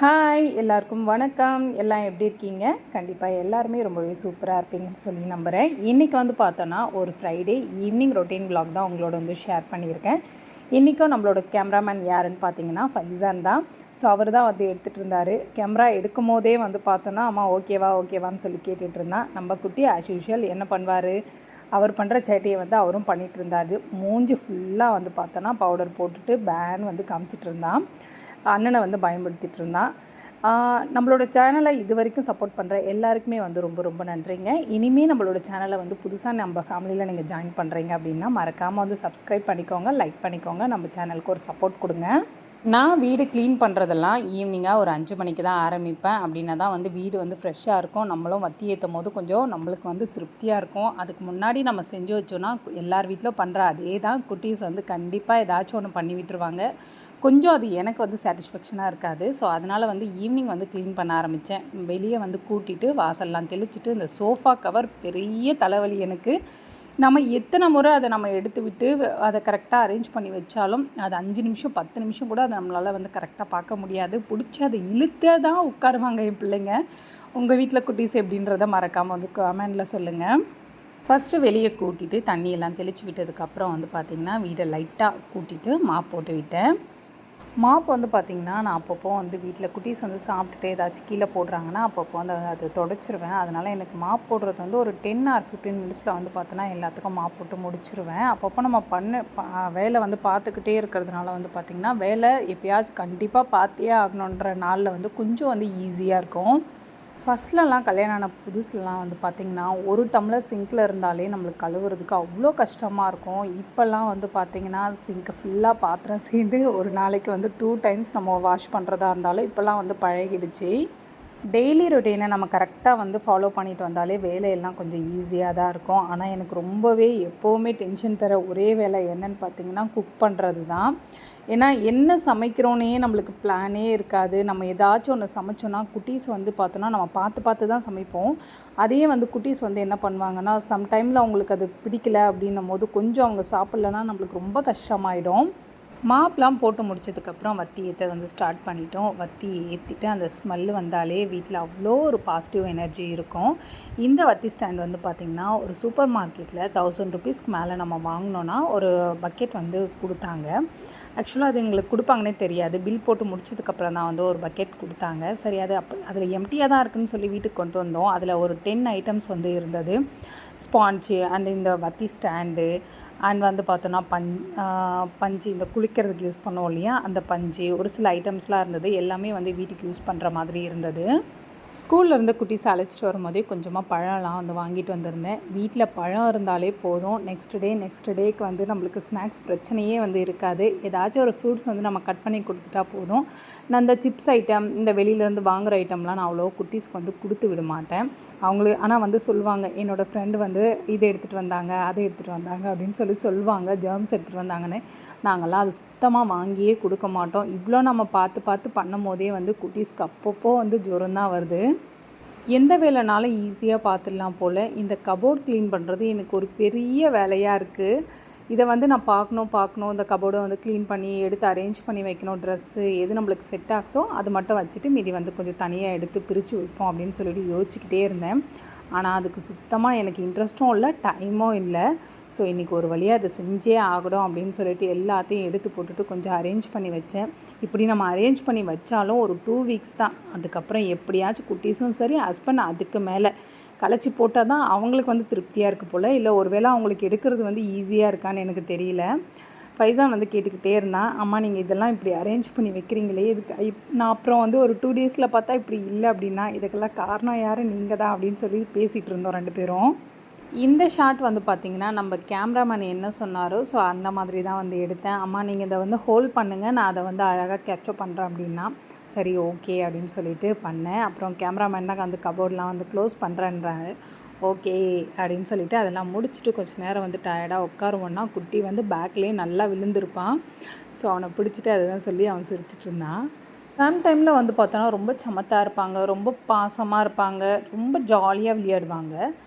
Hi எல்லாருக்கும் வணக்கம். எல்லாம் எப்படி இருக்கீங்க? கண்டிப்பாக எல்லாருமே ரொம்பவே சூப்பராக இருப்பீங்கன்னு சொல்லி நம்புகிறேன். இன்றைக்கி பார்த்தோன்னா ஒரு ஃப்ரைடே ஈவினிங் ரொட்டீன் vlog தான் உங்களோட ஷேர் பண்ணியிருக்கேன். இன்றைக்கும் நம்மளோட கேமராமேன் யாருன்னு பார்த்தீங்கன்னா ஃபைசான் தான். ஸோ அவர் தான் எடுத்துகிட்டு இருந்தார். கேமரா எடுக்கும் போதே பார்த்தோன்னா அம்மா ஓகேவான்னு சொல்லி கேட்டுட்டு இருந்தான். நம்ம குட்டி ஆஸ் யூஷுவல் என்ன பண்ணுவார், அவர் பண்ணுற சேட்டையை அவரும் பண்ணிகிட்டு இருந்தார். மூஞ்சி ஃபுல்லாக பார்த்தோன்னா பவுடர் போட்டுட்டு பேன் காமிச்சிட்டு இருந்தான். அண்ணனை பயன்படுத்திகிட்டு இருந்தான். நம்மளோட சேனலை இது வரைக்கும் சப்போர்ட் பண்ணுற எல்லாருக்குமே ரொம்ப ரொம்ப நன்றிங்க. இனிமேல் நம்மளோட சேனலை புதுசாக நம்ம ஃபேமிலியில் நீங்கள் ஜாயின் பண்ணுறீங்க அப்படின்னா மறக்காமல் சப்ஸ்கிரைப் பண்ணிக்கோங்க, லைக் பண்ணிக்கோங்க, நம்ம சேனலுக்கு ஒரு சப்போர்ட் கொடுங்க. நான் வீடு க்ளீன் பண்ணுறதெல்லாம் ஈவினிங்காக ஒரு 5 மணிக்கு தான் ஆரம்பிப்பேன். அப்படின்னா தான் வீடு ஃப்ரெஷ்ஷாக இருக்கும். நம்மளும் வத்தி ஏற்றும் போது கொஞ்சம் நம்மளுக்கு திருப்தியாக இருக்கும். அதுக்கு முன்னாடி நம்ம செஞ்சு வச்சோன்னா எல்லார் வீட்டிலும் பண்ணுற அதே தான் குட்டீஸ் கண்டிப்பாக ஏதாச்சும் ஒன்று பண்ணி விட்டுருவாங்க. கொஞ்சம் அது எனக்கு சாட்டிஸ்ஃபேக்ஷனாக இருக்காது. ஸோ அதனால் ஈவினிங் க்ளீன் பண்ண ஆரம்பித்தேன். வெளியே கூட்டிட்டு வாசல்லாம் தெளிச்சிட்டு இந்த சோஃபா கவர் பெரிய தலைவலி எனக்கு. நம்ம எத்தனை முறை அதை நம்ம எடுத்து விட்டு அதை கரெக்டாக அரேஞ்ச் பண்ணி வச்சாலும் அது 5 நிமிஷம் 10 நிமிஷம் கூட அதை நம்மளால் கரெக்டாக பார்க்க முடியாது. பிடிச்சி அதை இழுத்தே தான் உட்காருவாங்க என் பிள்ளைங்க. உங்கள் வீட்டில் குட்டீஸ் எப்படின்றத மறக்காமல் கமெண்டில் சொல்லுங்கள். ஃபஸ்ட்டு வெளியே கூட்டிட்டு தண்ணியெல்லாம் தெளித்து விட்டதுக்கப்புறம் பார்த்திங்கன்னா வீடை லைட்டாக கூட்டிட்டு மாப் போட்டு விட்டேன். மாப் பார்த்திங்கன்னா நான் அப்பப்போ வீட்டில் குட்டீஸ் சாப்பிட்டுட்டு ஏதாச்சும் கீழே போடுறாங்கன்னா அப்பப்போ அது தொடச்சிருவேன். அதனால் எனக்கு மாப் போடுறது ஒரு 10 ஆர் 15 மினிட்ஸில் பார்த்தோன்னா எல்லாத்துக்கும் மாப் போட்டு முடிச்சிருவேன். அப்பப்போ நம்ம வேலை பார்த்துக்கிட்டே இருக்கிறதுனால பார்த்திங்கன்னா வேலை எப்பயாச்சும் கண்டிப்பாக பார்த்தே ஆகணுன்ற நாளில் கொஞ்சம் ஈஸியாக இருக்கும். ஃபஸ்ட்லலாம் கல்யாணம் ஆன புதுசுலாம் பார்த்திங்கன்னா ஒரு டம்ளர் சிங்கில் இருந்தாலே நம்மளுக்கு கழுவுறதுக்கு அவ்வளோ கஷ்டமாக இருக்கும். இப்போல்லாம் பார்த்திங்கன்னா சிங்க்கு ஃபுல்லாக பாத்திரம் சேர்ந்து ஒரு நாளைக்கு 2 டைம்ஸ் நம்ம வாஷ் பண்ணுறதா இருந்தாலும் இப்போல்லாம் பழகிடுச்சு. டெய்லி ரொட்டீனை நம்ம கரெக்டாக ஃபாலோ பண்ணிட்டு வந்தாலே வேலையெல்லாம் கொஞ்சம் ஈஸியாக தான் இருக்கும். ஆனால் எனக்கு ரொம்பவே எப்போவுமே டென்ஷன் தர ஒரே வேலை என்னன்னு பார்த்திங்கன்னா குக் பண்ணுறது தான். ஏன்னா என்ன சமைக்கிறோன்னே நம்மளுக்கு பிளானே இருக்காது. நம்ம ஏதாச்சும் ஒன்று சமைச்சோன்னா குட்டீஸ் பார்த்தோன்னா நம்ம பார்த்து தான் சமைப்போம். அதே குட்டீஸ் என்ன பண்ணுவாங்கன்னா சம்டைமில் அவங்களுக்கு அது பிடிக்கல அப்படின்னும் போது கொஞ்சம் அவங்க சாப்பிட்லன்னா நம்மளுக்கு ரொம்ப கஷ்டமாயிடும். மாப்லாம் போட்டு முடிச்சதுக்கப்புறம் வத்தி ஏற்ற ஸ்டார்ட் பண்ணிட்டோம். வத்தி ஏற்றிட்டு அந்த ஸ்மெல்லு வந்தாலே வீட்டில் அவ்வளோ ஒரு பாசிட்டிவ் எனர்ஜி இருக்கும். இந்த வத்தி ஸ்டாண்ட் பார்த்திங்கன்னா ஒரு சூப்பர் மார்க்கெட்டில் 1000 ருபீஸ்க்கு மேலே நம்ம வாங்கினோன்னா ஒரு பக்கெட் கொடுத்தாங்க. ஆக்சுவலாக அது எங்களுக்கு கொடுப்பாங்கன்னே தெரியாது. பில் போட்டு முடிச்சதுக்கப்புறம் தான் ஒரு பக்கெட் கொடுத்தாங்க. சரி அது அதில் எம்டியாக தான் இருக்குதுன்னு சொல்லி வீட்டுக்கு கொண்டு வந்தோம். அதில் ஒரு 10 ஐட்டம்ஸ் இருந்தது. ஸ்பாஞ்சு அண்ட் இந்த வத்தி ஸ்டாண்டு அண்ட் பார்த்தோன்னா பஞ்சு இந்த குளிக்கிறதுக்கு யூஸ் பண்ணுவோம் இல்லையா, அந்த பஞ்சு ஒரு சில ஐட்டம்ஸ்லாம் இருந்தது. எல்லாமே வீட்டுக்கு யூஸ் பண்ணுற மாதிரி இருந்தது. ஸ்கூல்லேருந்து குட்டீஸை அழைச்சிட்டு வரும்போதே கொஞ்சமாக பழம்லாம் வாங்கிட்டு வந்திருந்தேன். வீட்டில் பழம் இருந்தாலே போதும். நெக்ஸ்ட் டேக்கு நம்மளுக்கு ஸ்நாக்ஸ் பிரச்சனையே இருக்காது. ஏதாச்சும் ஒரு ஃப்ரூட்ஸ் நம்ம கட் பண்ணி கொடுத்துட்டா போதும். நான் இந்த சிப்ஸ் ஐட்டம் இந்த வெளியிலேருந்து வாங்குகிற ஐட்டம்லாம் நான் அவ்வளோ குட்டீஸ்க்கு கொடுத்து விட மாட்டேன். அவங்களுக்கு ஆனால் சொல்லுவாங்க, என்னோடய ஃப்ரெண்டு இதை எடுத்துகிட்டு வந்தாங்க அதை எடுத்துகிட்டு வந்தாங்க அப்படின்னு சொல்லுவாங்க, ஜெர்ம்ஸ் எடுத்துகிட்டு வந்தாங்கன்னு. நாங்கள்லாம் அது சுத்தமாக வாங்கியே கொடுக்க மாட்டோம். இவ்வளோ நம்ம பார்த்து பண்ணும் போதே குட்டீஸ்க்கு அப்பப்போ ஜுரம் தான் வருது. எந்த வேலைனாலும் ஈஸியாக பார்த்துடலாம் போல். இந்த கபோர்ட் க்ளீன் பண்ணுறது எனக்கு ஒரு பெரிய வேலையாக இருக்குது. இதை நான் பார்க்கணும். இந்த கபோர்டை க்ளீன் பண்ணி எடுத்து அரேஞ்ச் பண்ணி வைக்கணும். ட்ரெஸ்ஸு எது நம்மளுக்கு செட் ஆகுதோ அது மட்டும் வச்சுட்டு மீதி கொஞ்சம் தனியாக எடுத்து பிரித்து வைப்போம் அப்படின்னு சொல்லிட்டு யோசிச்சுக்கிட்டே இருந்தேன். ஆனால் அதுக்கு சுத்தமாக எனக்கு இன்ட்ரெஸ்ட்டும் இல்லை, டைமும் இல்லை. ஸோ இன்றைக்கி ஒரு வழியாக அதை செஞ்சே ஆகணும் அப்படின்னு சொல்லிட்டு எல்லாத்தையும் எடுத்து போட்டுட்டு கொஞ்சம் அரேஞ்ச் பண்ணி வச்சேன். இப்படி நம்ம அரேஞ்ச் பண்ணி வச்சாலும் ஒரு 2 வீக்ஸ் தான். அதுக்கப்புறம் எப்படியாச்சும் குட்டீஸும் சரி ஹஸ்பண்ட் அதுக்கு மேலே களைச்சி போட்டால் தான் அவங்களுக்கு திருப்தியாக இருக்குது போல். இல்லை ஒரு வேளை அவங்களுக்கு எடுக்கிறது ஈஸியாக இருக்கான்னு எனக்கு தெரியல. ஃபைசான் கேட்டுக்கிட்டே இருந்தான், அம்மா நீங்கள் இதெல்லாம் இப்படி அரேஞ்ச் பண்ணி வைக்கிறீங்களே இதுக்கு நான் அப்புறம் ஒரு 2 டேஸில் பார்த்தா இப்படி இல்லை அப்படின்னா இதுக்கெல்லாம் காரணம் யார், நீங்கள் தான் அப்படின்னு சொல்லி பேசிகிட்டு இருந்தோம் 2 பேரும். இந்த ஷாட் பார்த்திங்கன்னா நம்ம கேமராமேன் என்ன சொன்னாரோ ஸோ அந்த மாதிரி தான் எடுத்தேன். அம்மா நீங்கள் இதை ஹோல்ட் பண்ணுங்கள், நான் அதை அழகாக கேப்சர் பண்ணுறேன் அப்படின்னா சரி ஓகே அப்படின்னு சொல்லிட்டு பண்ணேன். அப்புறம் கேமராமேன் தான் கபோர்ட்லாம் க்ளோஸ் பண்ணுறேன்றாரு. ஓகே அப்படின்னு சொல்லிவிட்டு அதெல்லாம் முடிச்சுட்டு கொஞ்சம் நேரம் டயர்டாக உட்காருவோன்னா குட்டி பேக்லேயே நல்லா விழுந்திருப்பான். ஸோ அவனை பிடிச்சிட்டு அதுதான் சொல்லி அவன் சிரிச்சிட்டு இருந்தான். டைமில் பார்த்தோன்னா ரொம்ப சமத்தாக இருப்பாங்க, ரொம்ப பாசமாக இருப்பாங்க, ரொம்ப ஜாலியாக விளையாடுவாங்க.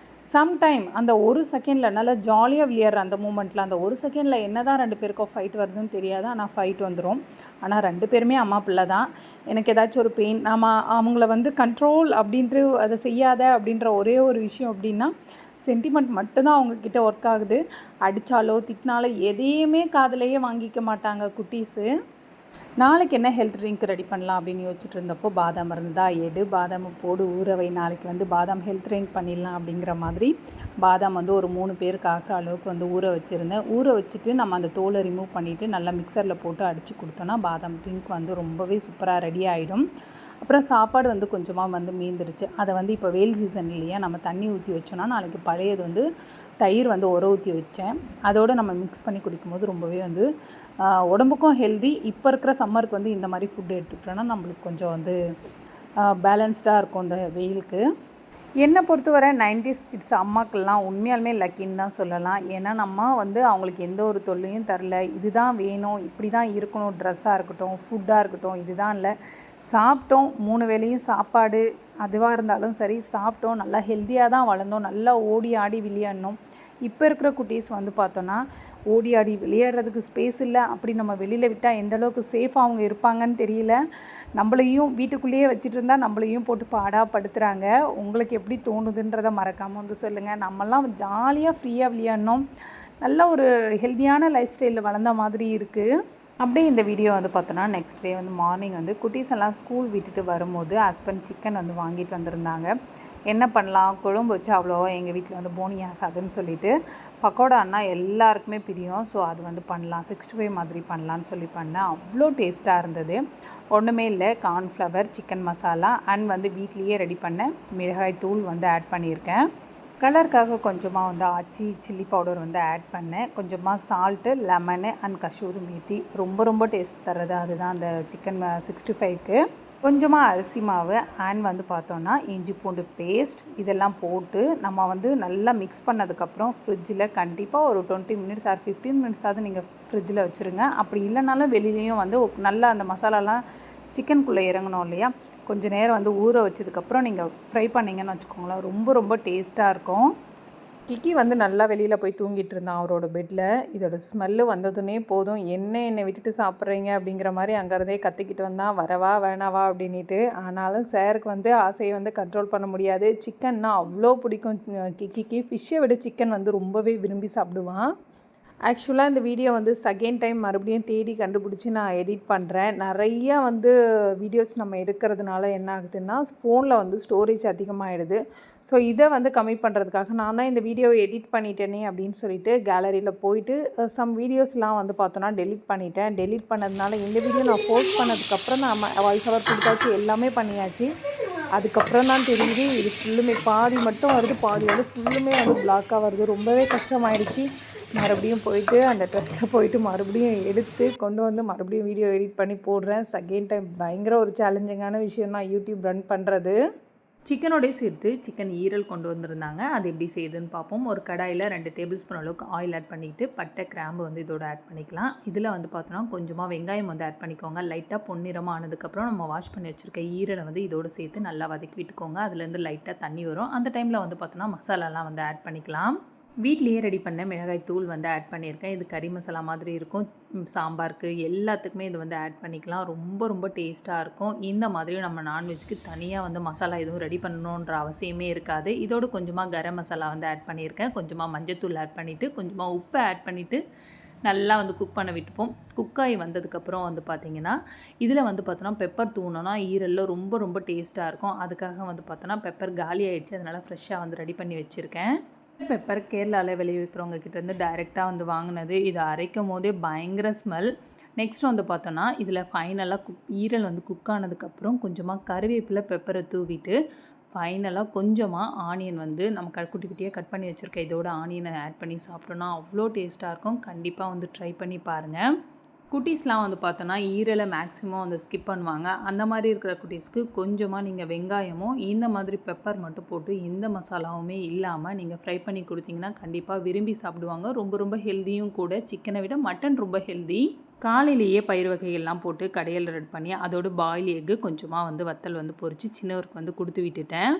சம்டைம் அந்த ஒரு செகண்டில் நல்லா ஜாலியாக விளையாடுற அந்த மூமெண்ட்டில் அந்த ஒரு செகண்டில் என்ன தான் 2 பேருக்கும் ஃபைட் வருதுன்னு தெரியாது. ஆனால் ஃபைட் வந்துடும். ஆனால் 2 பேருமே அம்மா பிள்ளை தான். எனக்கு ஏதாச்சும் ஒரு பெயின் நம்ம அவங்கள வந்து கண்ட்ரோல் அப்படின்ட்டு அதை செய்யாத அப்படின்ற ஒரே ஒரு விஷயம் அப்படின்னா சென்டிமெண்ட் மட்டும்தான் அவங்கக்கிட்ட ஒர்க் ஆகுது. அடித்தாலோ திட்டினாலோ எதையுமே காதுலேயே வாங்கிக்க மாட்டாங்க குட்டீஸு. நாளைக்கு என்ன ஹெல்த் ட்ரிங்க் ரெடி பண்ணலாம் அப்படின்னு யோசிச்சுட்டு இருந்தப்போ பாதாம் இருந்தா பாதாம் போடு ஊற வை, நாளைக்கு வந்து பாதாம் ஹெல்த் ட்ரிங்க் பண்ணிடலாம் அப்படிங்கிற மாதிரி பாதாம் வந்து ஒரு 3 பேருக்கு ஆகிற அளவுக்கு வந்து ஊற வச்சுருந்தேன். ஊற வச்சுட்டு நம்ம அந்த தோலை ரிமூவ் பண்ணிவிட்டு நல்லா மிக்சரில் போட்டு அடித்து கொடுத்தோன்னா பாதாம் ட்ரிங்க் வந்து ரொம்பவே சூப்பராக ரெடி ஆகிடும். அப்புறம் சாப்பாடு வந்து கொஞ்சமாக வந்து மீந்துடுச்சு. அதை வந்து இப்போ வெயில் சீசன் இல்லையா, நம்ம தண்ணி ஊற்றி வச்சோன்னா நாளைக்கு பழையது வந்து தயிர் வந்து ஊற்றி வச்சேன். அதோடு நம்ம மிக்ஸ் பண்ணி குடிக்கும்போது ரொம்பவே வந்து உடம்புக்கும் ஹெல்தி. இப்போ இருக்கிற சம்மருக்கு வந்து இந்த மாதிரி ஃபுட்டு எடுத்துக்கிட்டோன்னா நம்மளுக்கு கொஞ்சம் வந்து பேலன்ஸ்டாக இருக்கும் இந்த வெயிலுக்கு. என்னை பொறுத்தவரை 90s கிட்ஸ் அம்மாக்கள்லாம் உண்மையாலுமே லக்கின்னு தான் சொல்லலாம். ஏன்னா நம்ம வந்து அவங்களுக்கு எந்த ஒரு தொல்லையும் தரல. இதுதான் வேணும், இப்படி தான் இருக்கணும், ட்ரெஸ்ஸாக இருக்கட்டும், ஃபுட்டாக இருக்கட்டும், இதுதான் இல்லை, சாப்பிட்டோம் 3 வேளையும் சாப்பாடு அதுவாக இருந்தாலும் சரி சாப்பிட்டோம், நல்லா ஹெல்த்தியாக தான் வளர்ந்தோம், நல்லா ஓடி ஆடி விளையாடணும். இப்போ இருக்கிற குட்டீஸ் வந்து பார்த்தோன்னா ஓடி ஆடி விளையாடுறதுக்கு ஸ்பேஸ் இல்லை. அப்படி நம்ம வெளியில் விட்டால் எந்த அளவுக்கு சேஃபாக அவங்க இருப்பாங்கன்னு தெரியல. நம்மளையும் வீட்டுக்குள்ளேயே வச்சுட்டு இருந்தால் நம்மளையும் போட்டு பாடாப்படுத்துகிறாங்க. உங்களுக்கு எப்படி தோணுதுன்றதை மறக்காமல் வந்து சொல்லுங்கள். நம்மலாம் ஜாலியாக ஃப்ரீயாக விளையாடணும், நல்ல ஒரு ஹெல்த்தியான லைஃப் ஸ்டைலில் வளர்ந்த மாதிரி இருக்குது. அப்படியே இந்த வீடியோ வந்து பார்த்தோன்னா நெக்ஸ்ட் டே வந்து மார்னிங் வந்து குட்டீஸ் எல்லாம் ஸ்கூல் விட்டுட்டு வரும்போது ஹஸ்பண்ட் சிக்கன் வந்து வாங்கிட்டு வந்திருந்தாங்க. என்ன பண்ணலாம், குழம்பு வச்சு அவ்வளோவா எங்கள் வீட்டில் வந்து போனி ஆகாதுன்னு சொல்லிட்டு பக்கோடான்னா எல்லாருக்குமே பிரியும். ஸோ அது வந்து பண்ணலாம், 65 மாதிரி பண்ணலான்னு சொல்லி பண்ணேன். அவ்வளோ டேஸ்ட்டாக இருந்தது. ஒன்றுமே இல்லை, கார்ன்ஃப்ளவர், சிக்கன் மசாலா அண்ட் வந்து வீட்லேயே ரெடி பண்ண மிளகாய் தூள் வந்து ஆட் பண்ணியிருக்கேன். கலருக்காக கொஞ்சமாக வந்து ஆச்சி சில்லி பவுடர் வந்து ஆட் பண்ணேன். கொஞ்சமாக salt, lemon and kasuri methi. ரொம்ப டேஸ்ட் தர்றது அதுதான் அந்த சிக்கன் 65க்கு. கொஞ்சமாக அரிசி மாவு அண்ட் வந்து பார்த்தோன்னா இஞ்சி பூண்டு பேஸ்ட் இதெல்லாம் போட்டு நம்ம வந்து நல்லா மிக்ஸ் பண்ணதுக்கப்புறம் ஃப்ரிட்ஜில் கண்டிப்பாக ஒரு 20 மினிட்ஸ் ஆர் 15 மினிட்ஸாவது நீங்கள் ஃப்ரிட்ஜில் வச்சுருங்க. அப்படி இல்லைனாலும் வெளியிலையும் வந்து நல்லா அந்த மசாலாலாம் சிக்கனுக்குள்ளே இறங்கணும் இல்லையா, கொஞ்சம் நேரம் வந்து ஊற வச்சதுக்கப்புறம் நீங்கள் ஃப்ரை பண்ணிங்கன்னு வச்சுக்கோங்களேன், ரொம்ப டேஸ்ட்டாக இருக்கும். கிக்கி வந்து நல்லா வெளியில் போய் தூங்கிட்டு இருந்தான் அவரோட பெட்டில். இதோட ஸ்மெல்லு வந்ததுன்னே போதும், என்னை விட்டுட்டு சாப்பிட்றீங்க அப்படிங்கிற மாதிரி அங்கேருந்தே கத்திக்கிட்டு வந்தான், வரவா வேணாவா அப்படின்ட்டு. ஆனாலும் சாருக்கு வந்து ஆசையை வந்து கண்ட்ரோல் பண்ண முடியாது. சிக்கன்னா அவ்வளோ பிடிக்கும் கிக்கிக்கு. ஃபிஷ்ஷை விட சிக்கன் வந்து ரொம்பவே விரும்பி சாப்பிடுவான். ஆக்சுவலாக இந்த வீடியோ வந்து செகண்ட் டைம் மறுபடியும் தேடி கண்டுபிடிச்சி நான் எடிட் பண்ணுறேன். நிறையா வந்து வீடியோஸ் நம்ம எடுக்கிறதுனால என்ன ஆகுதுன்னா ஃபோனில் வந்து ஸ்டோரேஜ் அதிகமாகிடுது. ஸோ இதை வந்து கம்மி பண்ணுறதுக்காக நான் தான் இந்த வீடியோவை எடிட் பண்ணிட்டேனே அப்படின்னு சொல்லிட்டு கேலரியில் போயிட்டு சம் வீடியோஸ்லாம் வந்து பார்த்தோன்னா டெலிட் பண்ணிட்டேன். டெலிட் பண்ணதுனால இந்த வீடியோ நான் போஸ்ட் பண்ணதுக்கப்புறம் நான் வாய்ஸ் ஓவர் கொடுத்தாச்சு, எல்லாமே பண்ணியாச்சு. அதுக்கப்புறம் தான் தெரியுது இது ஃபுல்லுமே பாதி மட்டும் வருது, பாதி வந்து ஃபுல்லுமே வந்து பிளாக்காக வருது. ரொம்பவே கஷ்டமாயிடுச்சு. மறுபடியும் போயிட்டு அந்த ட்ரெஸ்ட்டில் போயிட்டு மறுபடியும் எடுத்து கொண்டு வந்து மறுபடியும் வீடியோ எடிட் பண்ணி போடுறேன். செகண்ட் டைம் பயங்கர ஒரு சேலஞ்சிங்கான விஷயம் தான் யூடியூப் ரன் பண்ணுறது. சிக்கனோடய சேர்த்து சிக்கன் ஈரல் கொண்டு வந்திருந்தாங்க. அது எப்படி செய்யுதுன்னு பார்ப்போம். ஒரு கடாயில் 2 டேபிள் ஸ்பூன் அளவுக்கு ஆயில் ஆட் பண்ணிவிட்டு பட்டை கிராம்பு வந்து இதோட ஆட் பண்ணிக்கலாம். இதில் வந்து பார்த்தோன்னா கொஞ்சமாக வெங்காயம் வந்து ஆட் பண்ணிக்கோங்க. லைட்டாக பொன்னிறமாக ஆனதுக்கப்புறம் நம்ம வாஷ் பண்ணி வச்சுருக்க ஈரலை வந்து இதோடு சேர்த்து நல்லா வதக்கி விட்டுக்கோங்க. அதுலேருந்து லைட்டாக தண்ணி வரும். அந்த டைமில் வந்து பார்த்தோன்னா மசாலாலாம் வந்து ஆட் பண்ணிக்கலாம். வீட்லேயே ரெடி பண்ண மிளகாய் தூள் வந்து ஆட் பண்ணியிருக்கேன். இது கறி மசாலா மாதிரி இருக்கும். சாம்பாருக்கு எல்லாத்துக்குமே இது வந்து ஆட் பண்ணிக்கலாம். ரொம்ப டேஸ்ட்டாக இருக்கும். இந்த மாதிரியும் நம்ம நான்வெஜ்க்கு தனியாக வந்து மசாலா எதுவும் ரெடி பண்ணணுன்ற அவசியமே இருக்காது. இதோடு கொஞ்சமாக கரம் மசாலா வந்து ஆட் பண்ணியிருக்கேன். கொஞ்சமாக மஞ்சத்தூள் ஆட் பண்ணிவிட்டு கொஞ்சமாக உப்பு ஆட் பண்ணிவிட்டு நல்லா வந்து குக் பண்ண விட்டுப்போம். குக்காகி வந்ததுக்கப்புறம் வந்து பார்த்திங்கன்னா இதில் வந்து பார்த்தோன்னா பெப்பர் தூணோன்னா ஈரலில் ரொம்ப டேஸ்ட்டாக இருக்கும். அதுக்காக வந்து பார்த்தோன்னா பெப்பர் காலி ஆகிடுச்சு, அதனால் ஃப்ரெஷ்ஷாக வந்து ரெடி பண்ணி வச்சுருக்கேன். பெப்பர் கேரளாவில் விளைவிக்கிறவங்க கிட்டேருந்து டைரெக்டாக வந்து வாங்கினது. இதை அரைக்கும் போதே பயங்கர ஸ்மெல். நெக்ஸ்ட் வந்து பார்த்தோன்னா இதில் ஃபைனலாக ஈரல் வந்து குக் ஆனதுக்கப்புறம் கொஞ்சமாக கருவேப்பிலை பெப்பரை தூவிட்டு ஃபைனலாக கொஞ்சமாக ஆனியன் வந்து நம்ம குட்டி குட்டியாக கட் பண்ணி வச்சுருக்கேன் இதோட ஆனியனை ஆட் பண்ணி சாப்பிட்டோன்னா அவ்வளோ டேஸ்ட்டாக இருக்கும். கண்டிப்பாக வந்து ட்ரை பண்ணி பாருங்கள். குட்டீஸ்லாம் வந்து பார்த்தோன்னா ஈரலை மேக்ஸிமம் வந்து ஸ்கிப் பண்ணுவாங்க. அந்த மாதிரி இருக்கிற குட்டீஸ்க்கு கொஞ்சமாக நீங்கள் வெங்காயமும் இந்த மாதிரி பெப்பர் மட்டும் போட்டு எந்த மசாலாவுமே இல்லாமல் நீங்கள் ஃப்ரை பண்ணி கொடுத்தீங்கன்னா கண்டிப்பாக விரும்பி சாப்பிடுவாங்க. ரொம்ப ஹெல்த்தியும் கூட. சிக்கனை விட மட்டன் ரொம்ப ஹெல்தி. காலையிலேயே பயிர் வகைகள்லாம் போட்டு கடையில் ரெடி பண்ணி அதோடு பாயில் எக்கு கொஞ்சமாக வந்து வத்தல் வந்து பொரித்து சின்னவருக்கு வந்து கொடுத்து விட்டுட்டேன்.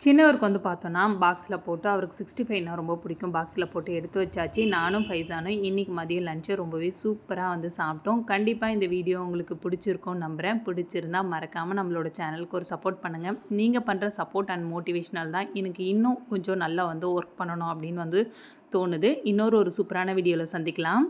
சின்னவருக்கு வந்து பார்த்தோன்னா பாக்ஸில் போட்டு அவருக்கு 65னா ரொம்ப பிடிக்கும். பாக்ஸில் போட்டு எடுத்து வச்சாச்சு. நானும் ஃபைசானும் இன்றைக்கி மதியம் லஞ்சை ரொம்பவே சூப்பராக வந்து சாப்பிட்டோம். கண்டிப்பாக இந்த வீடியோ உங்களுக்கு பிடிச்சிருக்கும்னு நம்புகிறேன். பிடிச்சிருந்தா மறக்காமல் நம்மளோட சேனலுக்கு ஒரு சப்போர்ட் பண்ணுங்கள். நீங்கள் பண்ணுற சப்போர்ட் அண்ட் மோட்டிவேஷனல் தான் எனக்கு இன்னும் கொஞ்சம் நல்லா வந்து ஒர்க் பண்ணணும் அப்படின்னு வந்து தோணுது. இன்னொரு சூப்பரான வீடியோவில் சந்திக்கலாம்.